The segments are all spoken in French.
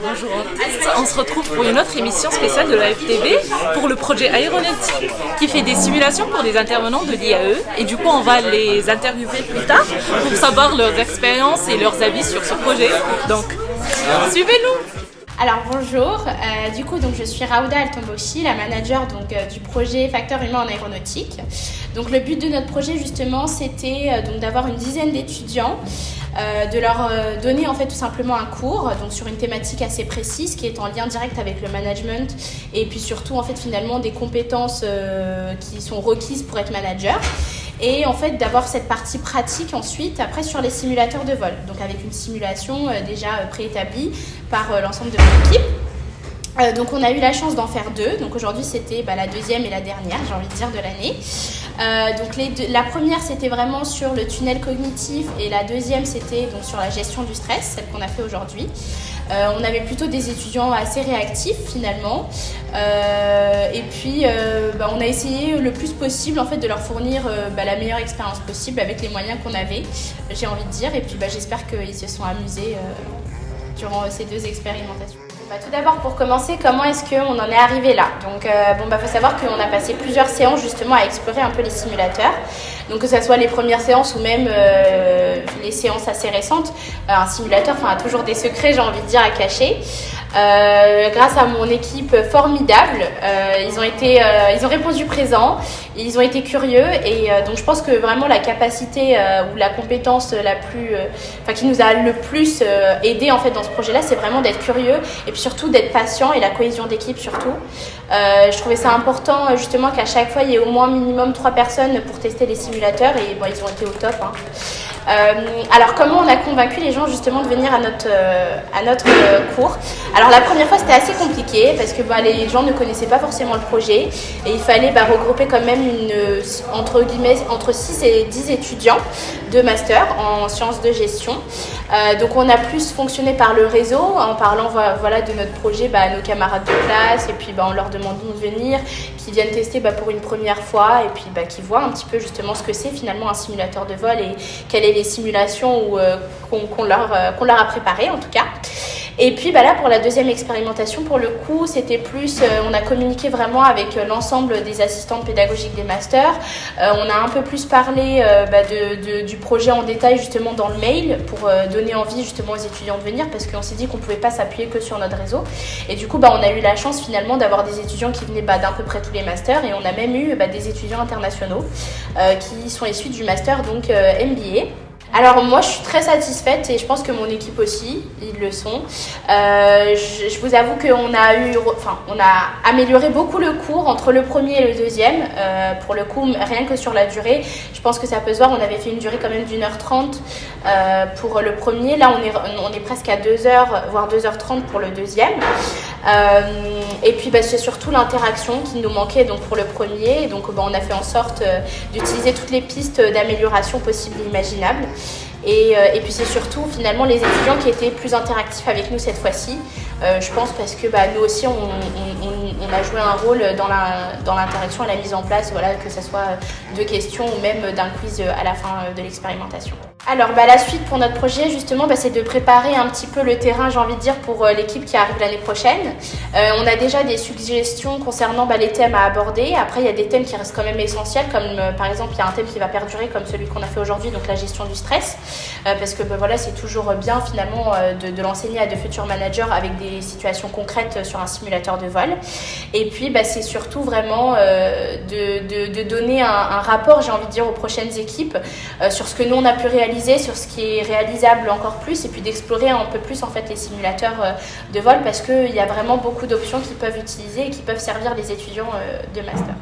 Bonjour à tous, on se retrouve pour une autre émission spéciale de la FTV pour le projet Aéronautique qui fait des simulations pour des intervenants de l'IAE et du coup on va les interviewer plus tard pour savoir leurs expériences et leurs avis sur ce projet. Donc suivez-nous! Alors bonjour, donc je suis Raouda Altomboshi, la manager du projet Facteurs humains en aéronautique. Donc le but de notre projet justement c'était d'avoir une dizaine d'étudiants, de leur donner en fait tout simplement un cours sur une thématique assez précise qui est en lien direct avec le management et puis surtout en fait finalement des compétences qui sont requises pour être manager. Et en fait d'avoir cette partie pratique ensuite après sur les simulateurs de vol, donc avec une simulation déjà préétablie par l'ensemble de l'équipe. Donc on a eu la chance d'en faire deux, donc aujourd'hui c'était la deuxième et la dernière, j'ai envie de dire, de l'année. La première c'était vraiment sur le tunnel cognitif et la deuxième c'était donc sur la gestion du stress, celle qu'on a fait aujourd'hui. On avait plutôt des étudiants assez réactifs finalement et puis on a essayé le plus possible en fait de leur fournir la meilleure expérience possible avec les moyens qu'on avait, j'ai envie de dire, et puis j'espère qu'ils se sont amusés durant ces deux expérimentations. Tout d'abord, pour commencer, comment est-ce qu'on en est arrivé là? Donc, faut savoir qu'on a passé plusieurs séances justement à explorer un peu les simulateurs. Donc, que ce soit les premières séances ou même les séances assez récentes, un simulateur a toujours des secrets, j'ai envie de dire, à cacher. Grâce à mon équipe formidable, ils ont répondu présent, ils ont été curieux et donc je pense que vraiment la capacité ou la compétence qui nous a le plus aidé en fait dans ce projet-là, c'est vraiment d'être curieux et puis surtout d'être patient et la cohésion d'équipe surtout. Je trouvais ça important justement qu'à chaque fois il y ait au moins minimum 3 personnes pour tester les simulateurs et ils ont été au top. Alors comment on a convaincu les gens justement de venir à notre cours? Alors la première fois c'était assez compliqué parce que les gens ne connaissaient pas forcément le projet et il fallait regrouper quand même entre 6 et 10 étudiants de master en sciences de gestion. Donc on a plus fonctionné par le réseau en parlant de notre projet à nos camarades de classe et puis en leur demandant de venir, qu'ils viennent tester pour une première fois et puis qu'ils voient un petit peu justement ce que c'est finalement un simulateur de vol et quelles sont les simulations qu'on leur a préparées en tout cas. Et puis là pour la deuxième expérimentation, pour le coup c'était plus, on a communiqué vraiment avec l'ensemble des assistantes pédagogiques des masters. On a un peu plus parlé du projet en détail justement dans le mail pour donner envie justement aux étudiants de venir parce qu'on s'est dit qu'on ne pouvait pas s'appuyer que sur notre réseau. Et du coup on a eu la chance finalement d'avoir des étudiants qui venaient d'à peu près tous les masters et on a même eu des étudiants internationaux qui sont issus du master MBA. Alors moi je suis très satisfaite et je pense que mon équipe aussi, ils le sont. Je vous avoue qu'on a amélioré beaucoup le cours entre le premier et le deuxième. Pour le coup, rien que sur la durée, je pense que ça peut se voir, on avait fait une durée quand même d'1h30 pour le premier. Là on est presque à 2h, voire 2h30 pour le deuxième. Et puis c'est surtout l'interaction qui nous manquait pour le premier. Donc on a fait en sorte d'utiliser toutes les pistes d'amélioration possibles et imaginables. Et puis c'est surtout finalement les étudiants qui étaient plus interactifs avec nous cette fois-ci. Je pense parce que nous aussi on a joué un rôle dans l'interaction et la mise en place, que ce soit de questions ou même d'un quiz à la fin de l'expérimentation. Alors la suite pour notre projet justement c'est de préparer un petit peu le terrain, j'ai envie de dire, pour l'équipe qui arrive l'année prochaine. On a déjà des suggestions concernant les thèmes à aborder. Après il y a des thèmes qui restent quand même essentiels, comme par exemple il y a un thème qui va perdurer comme celui qu'on a fait aujourd'hui, donc la gestion du stress, parce que c'est toujours bien finalement de l'enseigner à de futurs managers avec des situations concrètes sur un simulateur de vol. Et puis c'est surtout vraiment de donner un rapport, j'ai envie de dire, aux prochaines équipes sur ce que nous on a pu réaliser, sur ce qui est réalisable encore plus et puis d'explorer un peu plus en fait les simulateurs de vol parce qu'il y a vraiment beaucoup d'options qu'ils peuvent utiliser et qui peuvent servir les étudiants de master.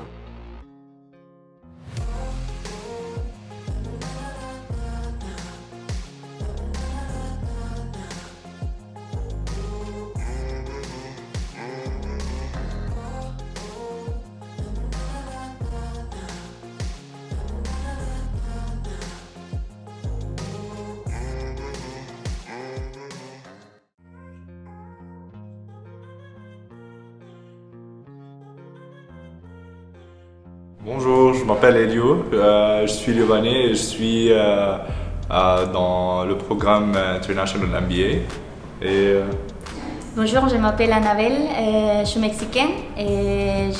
Bonjour, je m'appelle Elio, je suis libanais et je suis dans le programme International MBA. Et Bonjour, je m'appelle Annabelle, je suis mexicaine et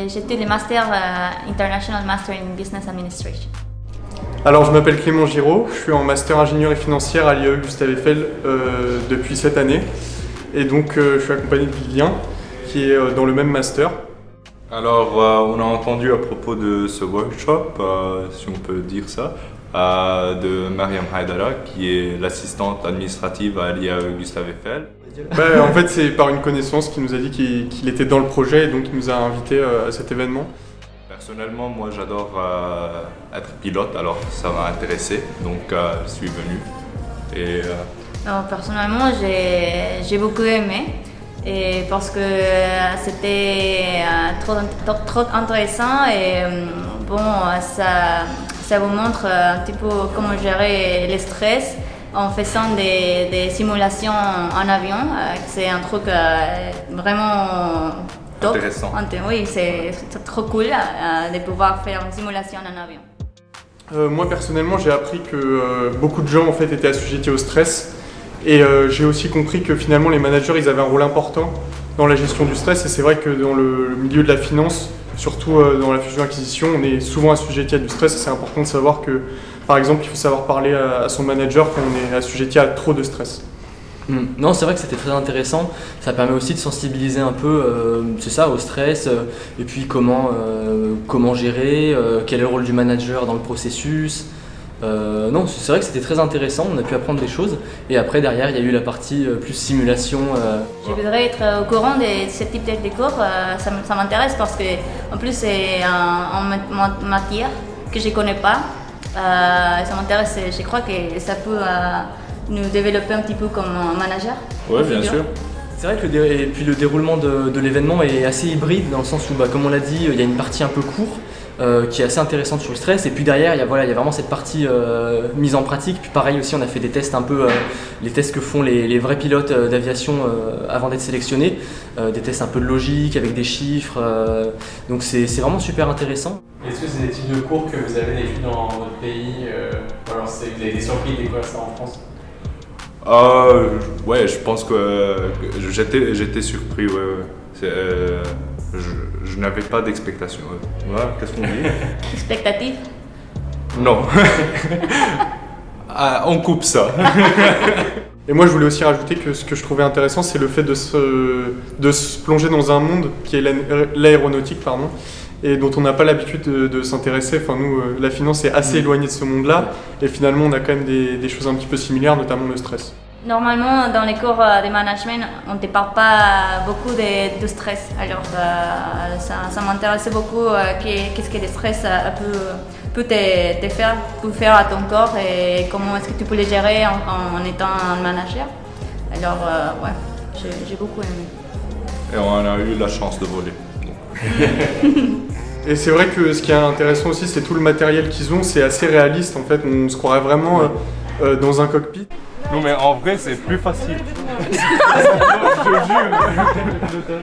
j'étudie le Master International Master in Business Administration. Alors, je m'appelle Clément Giraud, je suis en Master Ingénierie financière à l'IAE Gustave Eiffel depuis cette année. Et donc, je suis accompagné de Vivien, qui est dans le même Master. Alors, on a entendu à propos de ce workshop, si on peut dire ça, de Mariam Haidara, qui est l'assistante administrative à l'IAE Gustave Eiffel. En fait, c'est par une connaissance qui nous a dit qu'il était dans le projet et donc il nous a invités à cet événement. Personnellement, moi j'adore être pilote, alors ça m'a intéressé, donc je suis venu. Et, Alors, personnellement, j'ai beaucoup aimé et parce que c'était trop intéressant et bon, ça vous montre un petit peu comment gérer le stress en faisant des simulations en avion. C'est un truc vraiment top. Intéressant. Oui, c'est trop cool de pouvoir faire une simulation en avion. Moi personnellement, j'ai appris que beaucoup de gens en fait étaient assujettis au stress et j'ai aussi compris que finalement les managers ils avaient un rôle important dans la gestion du stress et c'est vrai que dans le milieu de la finance, surtout dans la fusion-acquisition, on est souvent assujetti à du stress et c'est important de savoir que par exemple il faut savoir parler à son manager quand on est assujetti à trop de stress. Non, c'est vrai que c'était très intéressant. Ça permet aussi de sensibiliser un peu, c'est ça, au stress, et puis comment gérer, quel est le rôle du manager dans le processus. Non, c'est vrai que c'était très intéressant, on a pu apprendre des choses. Et après, derrière, il y a eu la partie plus simulation. Je voudrais être au courant de ce type de cours, ça m'intéresse parce que en plus c'est en matière que je ne connais pas. Ça m'intéresse, je crois que ça peut nous développer un petit peu comme manager. Oui, bien sûr. C'est vrai que le déroulement de l'événement est assez hybride dans le sens où, comme on l'a dit, il y a une partie un peu courte qui est assez intéressante sur le stress et puis derrière il y a vraiment cette partie mise en pratique. Puis pareil aussi, on a fait des tests un peu, les tests que font les vrais pilotes d'aviation avant d'être sélectionnés, des tests un peu de logique avec des chiffres, donc c'est vraiment super intéressant. Est-ce que c'est des types de cours que vous avez vécu dans votre pays ou alors vous avez été surpris de découvrir ça en France? Ouais, je pense que j'étais surpris. Ouais. Je n'avais pas d'expectation. Ouais, qu'est-ce qu'on dit? Expectative? Non. On coupe ça. Et moi je voulais aussi rajouter que ce que je trouvais intéressant c'est le fait de se plonger dans un monde qui est l'aéronautique et dont on n'a pas l'habitude de s'intéresser. Enfin nous, la finance est assez éloignée de ce monde-là et finalement on a quand même des choses un petit peu similaires, notamment le stress. Normalement, dans les cours de management, on ne te parle pas beaucoup de stress. Alors, ça m'intéressait beaucoup qu'est-ce que le stress peut te faire à ton corps et comment est-ce que tu peux le gérer en étant un manager. Alors, ouais, j'ai beaucoup aimé. Et on a eu la chance de voler. Et c'est vrai que ce qui est intéressant aussi, c'est tout le matériel qu'ils ont, c'est assez réaliste en fait, on se croirait vraiment dans un cockpit. Non mais en vrai c'est plus facile. Je te jure.